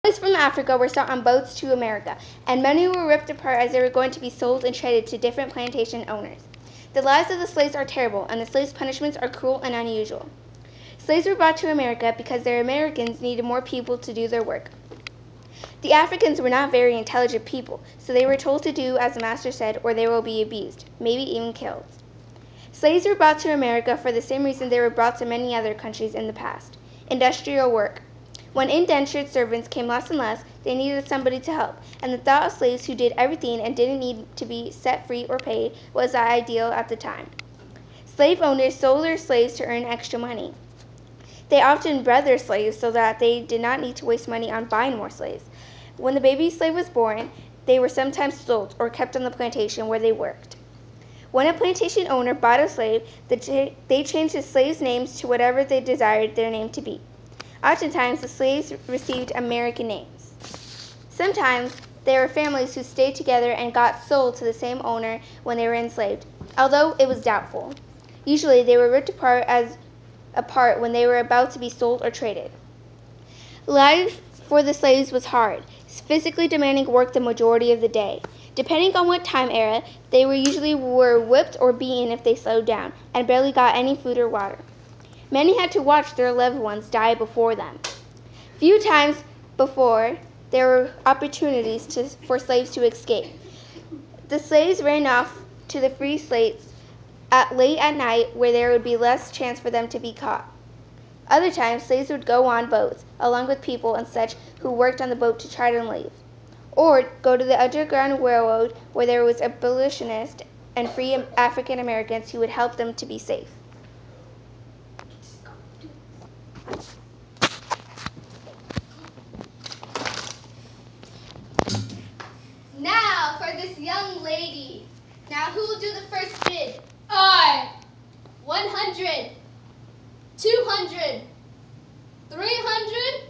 Slaves from Africa were sent on boats to America, and many were ripped apart as they were going to be sold and traded to different plantation owners. The lives of the slaves are terrible, and the slaves' punishments are cruel and unusual. Slaves were brought to America because the Americans needed more people to do their work. The Africans were not very intelligent people, so they were told to do as the master said, or they will be abused, maybe even killed. Slaves were brought to America for the same reason they were brought to many other countries in the past: industrial work. When indentured servants came less and less, they needed somebody to help, and the thought of slaves who did everything and didn't need to be set free or paid was the ideal at the time. Slave owners sold their slaves to earn extra money. They often bred their slaves so that they did not need to waste money on buying more slaves. When the baby slave was born, they were sometimes sold or kept on the plantation where they worked. When a plantation owner bought a slave, they changed the slaves' names to whatever they desired their name to be. Oftentimes, the slaves received American names. Sometimes, there were families who stayed together and got sold to the same owner when they were enslaved, although it was doubtful. Usually, they were ripped apart when they were about to be sold or traded. Life for the slaves was hard, physically demanding work the majority of the day. Depending on what time era, they usually were whipped or beaten if they slowed down, and barely got any food or water. Many had to watch their loved ones die before them. Few times before, there were opportunities for slaves to escape. The slaves ran off to the free slaves late at night, where there would be less chance for them to be caught. Other times, slaves would go on boats, along with people and such who worked on the boat to try to leave, or go to the Underground Railroad, where there was abolitionists and free African Americans who would help them to be safe. Now for this young lady. Now who will do the first bid? I. 100, 200, 300,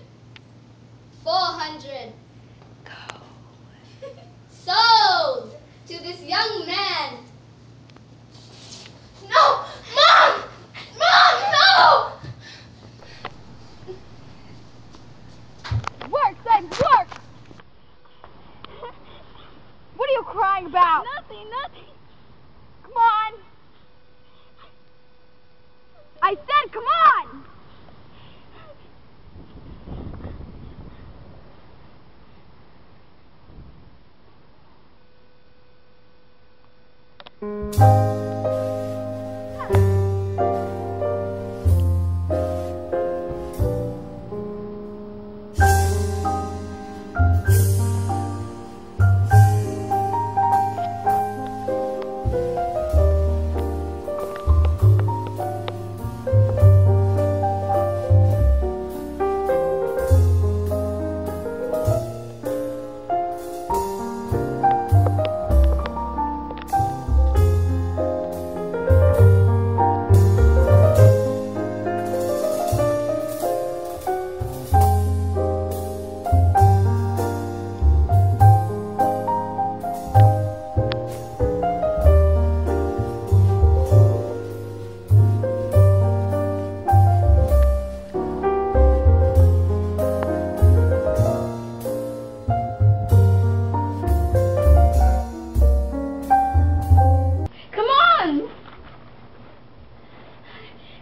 400. Go. Sold to this young man. No! Mom! Mom, no! Work, then, work! What are you crying about? Nothing. Come on! I said come on!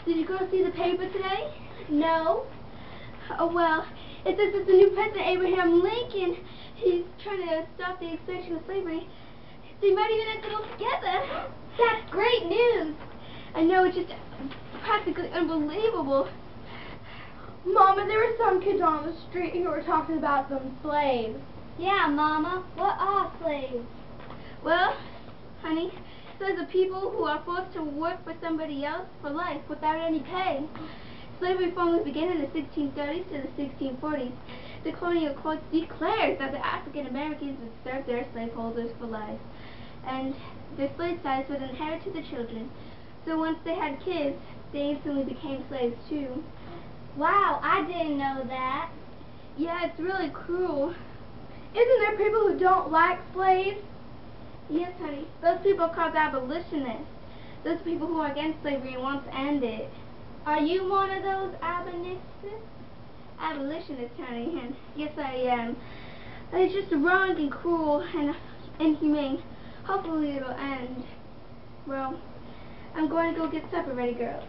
Did you go see the paper today? No. Oh, well, it says that the new president, Abraham Lincoln, he's trying to stop the extension of slavery. They might even end it all together. That's great news. I know, it's just practically unbelievable. Mama, there were some kids on the street who were talking about some slaves. Yeah, Mama. What are slaves? Well, honey, those are people who are forced to work for somebody else for life without any pay. Slavery formally began in the 1630s to the 1640s. The colonial code declares that the African Americans would serve their slaveholders for life. and their slave status was inherited to the children. So once they had kids, they instantly became slaves too. Wow, I didn't know that. Yeah, it's really cruel. Isn't there people who don't like slaves? Yes, honey. Those people are called abolitionists. Those people who are against slavery and want to end it. Are you one of those abolitionists? Abolitionist, honey, and yes, I am. It's just wrong and cruel and inhumane. Hopefully it'll end. Well, I'm going to go get supper ready, girls.